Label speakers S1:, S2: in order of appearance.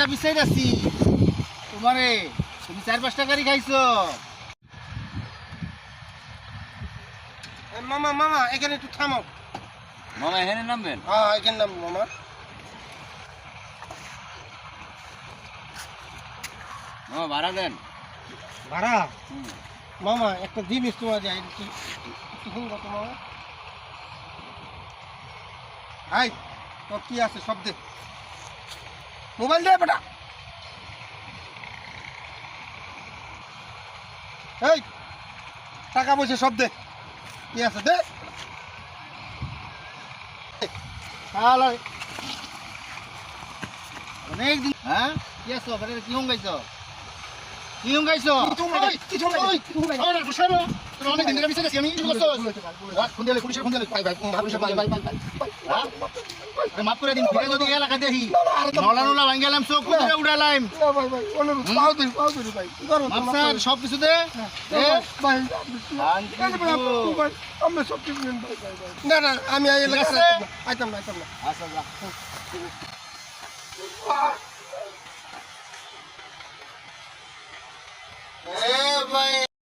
S1: টাকা পিছাই যাচ্ছি তোমারে, তুমি 4-5 টাকারই খাইছো।
S2: মামা মামা এখানে একটু থামো।
S3: মামা এখানে নামবেন?
S2: হ্যাঁ এখানে নাম মামা।
S3: মামা ভাড়া দেন।
S2: ভাড়া? মামা একটা জিনিস তোমার যায় একটু শুন কত মামা। হাই তোর কি আছে সব দে, মোবাইল দে বেটা। এই টাকা পয়সা সব দে, কি আছে দে।
S1: অনেকদিন হ্যাঁ কি আছো কি হুঙ্গাইছো, কি হুঙ্গাইছো? অনেকদিন টাকা পিছাই যাচ্ছি আমি, মাফ করে দিন। যদি এলাকা দেখি নলা নলা ভাঙ গেলাম, চোখ উড়ালাম, সব কিছুতে
S2: না না আমি আইতাম না আইতাম না।
S1: আচ্ছা